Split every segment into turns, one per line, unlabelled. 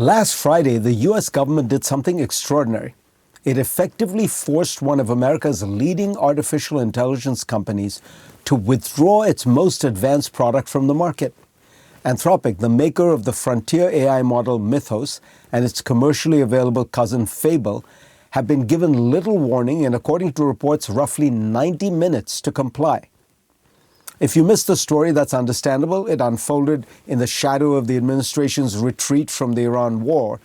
Last Friday, the US government did something extraordinary. It effectively forced one of America's leading artificial intelligence companies to withdraw its most advanced product from the market. Anthropic, the maker of the frontier AI model Mythos and its commercially available cousin Fable, have been given little warning and, according to reports, roughly 90 minutes to comply. If you missed the story, that's understandable. It unfolded in the shadow of the administration's retreat from the Iran war.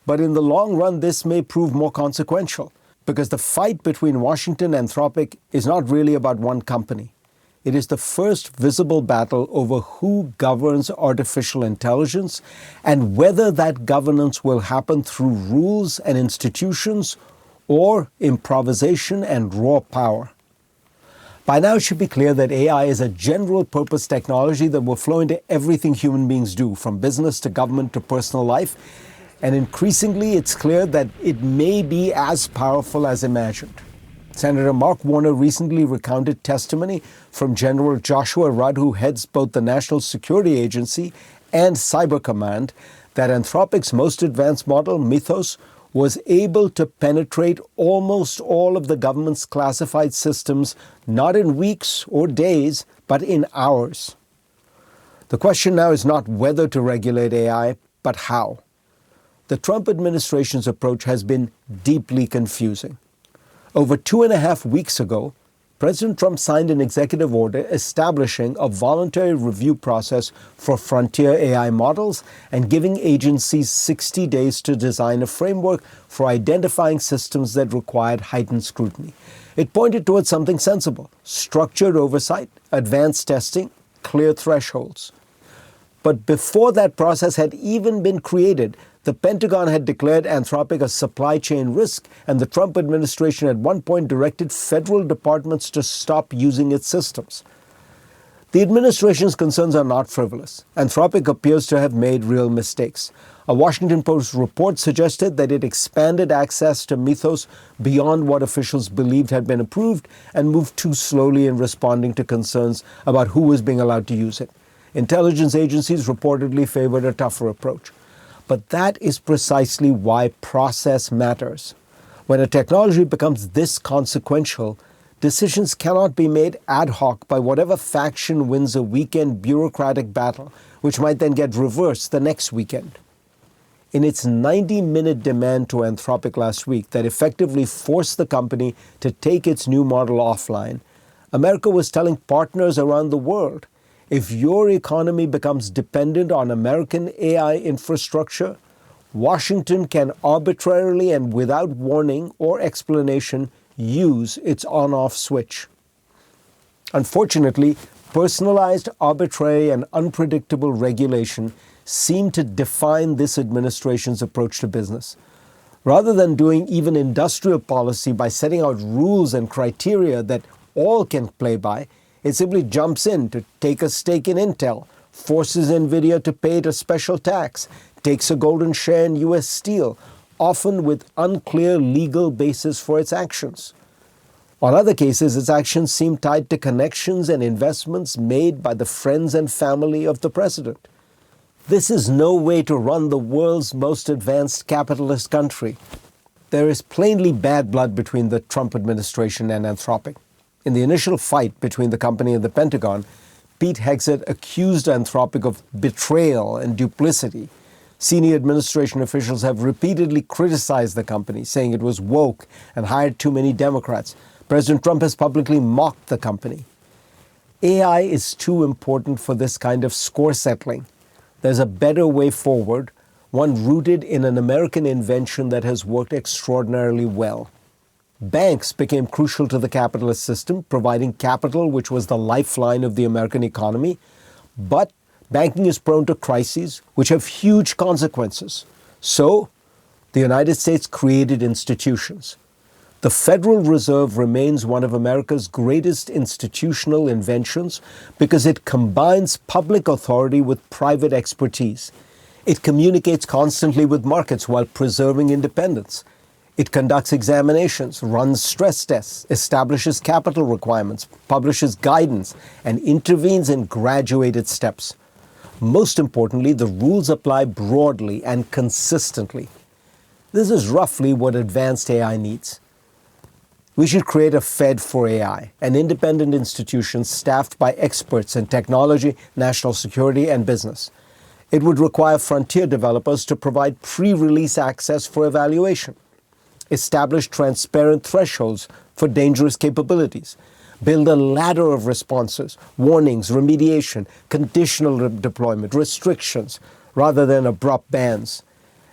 But in the long run, this may prove more consequential, because the fight between Washington and Anthropic is not really about one company. It is the first visible battle over who governs artificial intelligence and whether that governance will happen through rules and institutions or improvisation and raw power. By now, it should be clear that AI is a general-purpose technology that will flow into everything human beings do, from business to government to personal life. And increasingly, it's clear that it may be as powerful as imagined. Senator Mark Warner recently recounted testimony from General Joshua Rudd, who heads both the National Security Agency and Cyber Command, that Anthropic's most advanced model, Mythos, was able to penetrate almost all of the government's classified systems, not in weeks or days, but in hours. The question now is not whether to regulate AI, but how. The Trump administration's approach has been deeply confusing. Over 2.5 weeks ago, President Trump signed an executive order establishing a voluntary review process for frontier AI models and giving agencies 60 days to design a framework for identifying systems that required heightened scrutiny. It pointed towards something sensible: structured oversight, advanced testing, clear thresholds. But before that process had even been created, the Pentagon had declared Anthropic a supply chain risk, and the Trump administration at one point directed federal departments to stop using its systems. The administration's concerns are not frivolous. Anthropic appears to have made real mistakes. A Washington Post report suggested that it expanded access to Mythos beyond what officials believed had been approved and moved too slowly in responding to concerns about who was being allowed to use it. Intelligence agencies reportedly favored a tougher approach. But that is precisely why process matters. When a technology becomes this consequential, decisions cannot be made ad hoc by whatever faction wins a weekend bureaucratic battle, which might then get reversed the next weekend. In its 90-minute demand to Anthropic last week that effectively forced the company to take its new model offline, America was telling partners around the world, if your economy becomes dependent on American AI infrastructure, Washington can arbitrarily and without warning or explanation use its on-off switch. Unfortunately, personalized, arbitrary, and unpredictable regulation seem to define this administration's approach to business. Rather than doing even industrial policy by setting out rules and criteria that all can play by, it simply jumps in to take a stake in Intel, forces NVIDIA to pay it a special tax, takes a golden share in U.S. Steel, often with unclear legal basis for its actions. On other cases, its actions seem tied to connections and investments made by the friends and family of the president. This is no way to run the world's most advanced capitalist country. There is plainly bad blood between the Trump administration and Anthropic. In the initial fight between the company and the Pentagon, Pete Hegseth accused Anthropic of betrayal and duplicity. Senior administration officials have repeatedly criticized the company, saying it was woke and hired too many Democrats. President Trump has publicly mocked the company. AI is too important for this kind of score settling. There's a better way forward, one rooted in an American invention that has worked extraordinarily well. Banks became crucial to the capitalist system, providing capital which was the lifeline of the American economy. But banking is prone to crises which have huge consequences. So, the United States created institutions. The Federal Reserve remains one of America's greatest institutional inventions because it combines public authority with private expertise. It communicates constantly with markets while preserving independence. It conducts examinations, runs stress tests, establishes capital requirements, publishes guidance, and intervenes in graduated steps. Most importantly, the rules apply broadly and consistently. This is roughly what advanced AI needs. We should create a Fed for AI, an independent institution staffed by experts in technology, national security, and business. It would require frontier developers to provide pre-release access for evaluation, establish transparent thresholds for dangerous capabilities, build a ladder of responses, warnings, remediation, conditional deployment, restrictions, rather than abrupt bans,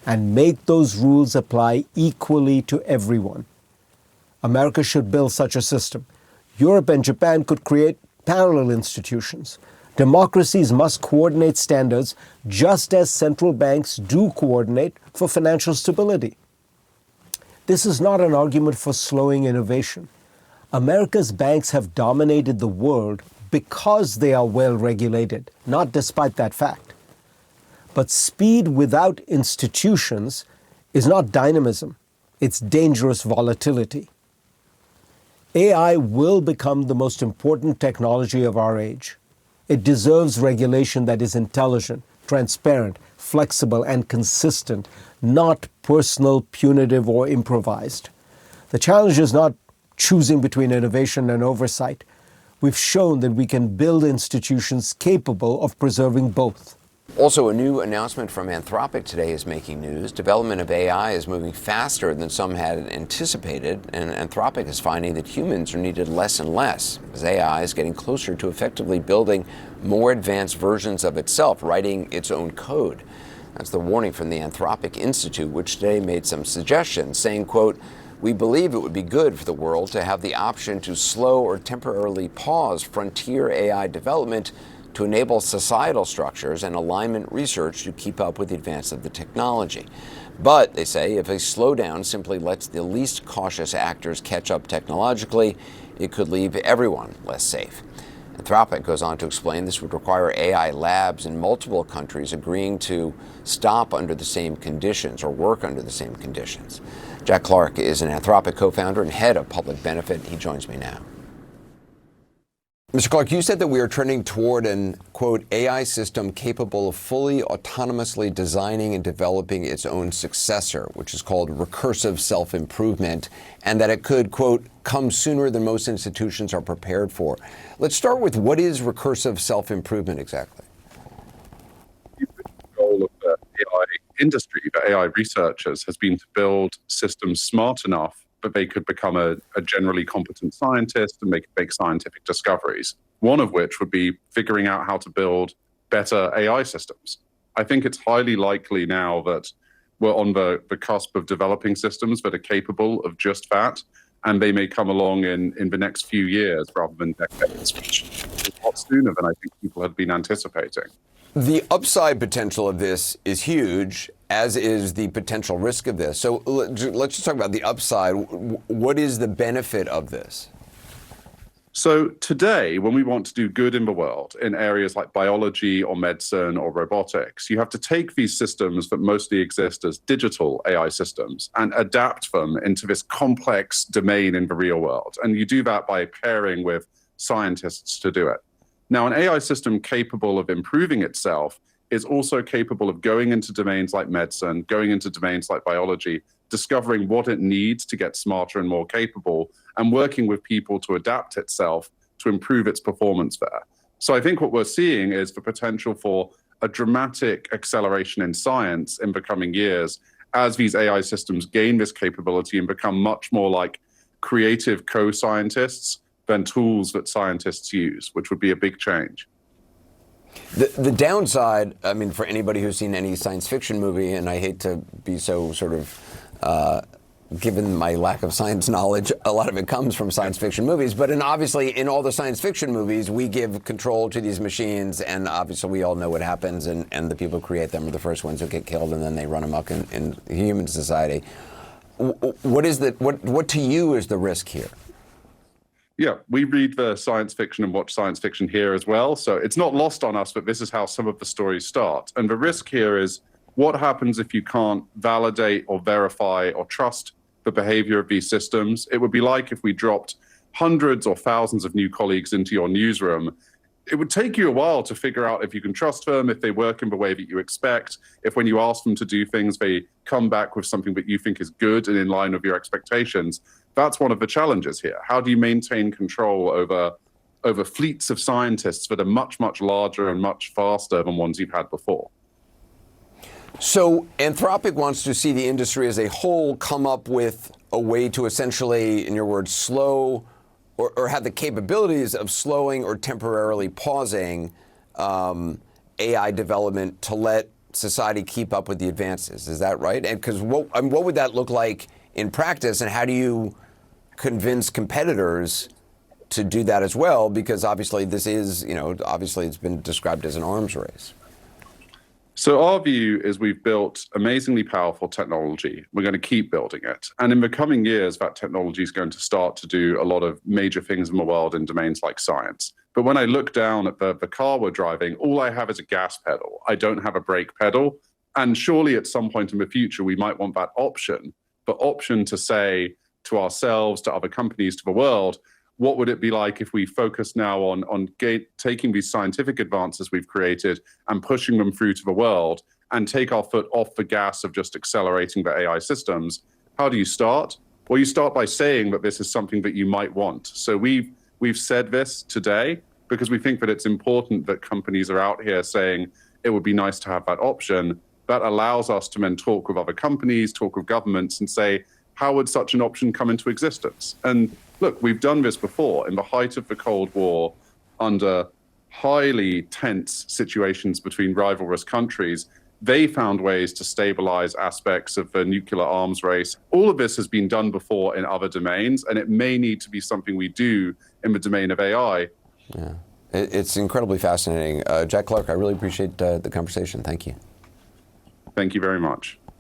and make those rules apply equally to everyone. America should build such a system. Europe and Japan could create parallel institutions. Democracies must coordinate standards just as central banks do coordinate for financial stability. This is not an argument for slowing innovation. America's banks have dominated the world because they are well regulated, not despite that fact. But speed without institutions is not dynamism, it's dangerous volatility. AI will become the most important technology of our age. It deserves regulation that is intelligent, transparent, flexible, and consistent, not personal, punitive, or improvised. The challenge is not choosing between innovation and oversight. We've shown that we can build institutions capable of preserving both.
Also, a new announcement from Anthropic today is making news. Development of AI is moving faster than some had anticipated, and Anthropic is finding that humans are needed less and less as AI is getting closer to effectively building more advanced versions of itself, writing its own code. That's the warning from the Anthropic Institute, which today made some suggestions, saying, quote, "We believe it would be good for the world to have the option to slow or temporarily pause frontier AI development to enable societal structures and alignment research to keep up with the advance of the technology. But, they say, if a slowdown simply lets the least cautious actors catch up technologically, it could leave everyone less safe." Anthropic goes on to explain this would require AI labs in multiple countries agreeing to stop under the same conditions or work under the same conditions. Jack Clark is an Anthropic co-founder and head of public benefit. He joins me now. Mr. Clark, you said that we are trending toward an, quote, AI system capable of fully autonomously designing and developing its own successor, which is called recursive self-improvement, and that it could, quote, come sooner than most institutions are prepared for. Let's start with what is recursive self-improvement exactly?
The goal of the AI industry, the AI researchers, has been to build systems smart enough but they could become a generally competent scientist and make scientific discoveries, one of which would be figuring out how to build better AI systems. I think it's highly likely now that we're on the cusp of developing systems that are capable of just that, and they may come along in the next few years rather than decades, which is a lot sooner than I think people had been anticipating.
The upside potential of this is huge, as is the potential risk of this. So let's just talk about the upside. What is the benefit of this?
So today, when we want to do good in the world, in areas like biology or medicine or robotics, you have to take these systems that mostly exist as digital AI systems and adapt them into this complex domain in the real world. And you do that by pairing with scientists to do it. Now, an AI system capable of improving itself is also capable of going into domains like medicine, going into domains like biology, discovering what it needs to get smarter and more capable, and working with people to adapt itself to improve its performance there. So I think what we're seeing is the potential for a dramatic acceleration in science in the coming years as these AI systems gain this capability and become much more like creative co-scientists than tools that scientists use, which would be a big change.
The downside, I mean, for anybody who's seen any science fiction movie, and I hate to be so sort of, given my lack of science knowledge, a lot of it comes from science fiction movies, but obviously in all the science fiction movies, we give control to these machines, and obviously we all know what happens, and the people who create them are the first ones who get killed, and then they run amok in human society. What to you is the risk here?
Yeah, we read the science fiction and watch science fiction here as well. So it's not lost on us, but this is how some of the stories start. And the risk here is what happens if you can't validate or verify or trust the behavior of these systems. It would be like if we dropped hundreds or thousands of new colleagues into your newsroom it would take you a while to figure out if you can trust them, if they work in the way that you expect, if when you ask them to do things, they come back with something that you think is good and in line with your expectations. That's one of the challenges here. How do you maintain control over fleets of scientists that are much, much larger and much faster than ones you've had before?
So Anthropic wants to see the industry as a whole come up with a way to essentially, in your words, slow or have the capabilities of slowing or temporarily pausing AI development to let society keep up with the advances. Is that right? And because what would that look like in practice, and how do you convince competitors to do that as well? Because obviously this is, obviously it's been described as an arms race.
So our view is we've built amazingly powerful technology. We're going to keep building it. And in the coming years, that technology is going to start to do a lot of major things in the world in domains like science. But when I look down at the car we're driving, all I have is a gas pedal. I don't have a brake pedal. And surely at some point in the future, we might want that option, but option to say to ourselves, to other companies, to the world, what would it be like if we focus now on taking these scientific advances we've created and pushing them through to the world and take our foot off the gas of just accelerating the AI systems? How do you start? Well, you start by saying that this is something that you might want. So we've said this today because we think that it's important that companies are out here saying it would be nice to have that option. That allows us to then talk with other companies, talk with governments, and say, how would such an option come into existence? And look, we've done this before in the height of the Cold War, under highly tense situations between rivalrous countries. They found ways to stabilize aspects of the nuclear arms race. All of this has been done before in other domains, and it may need to be something we do in the domain of AI.
Yeah, it's incredibly fascinating. Jack Clark, I really appreciate the conversation. Thank you.
Thank you very much.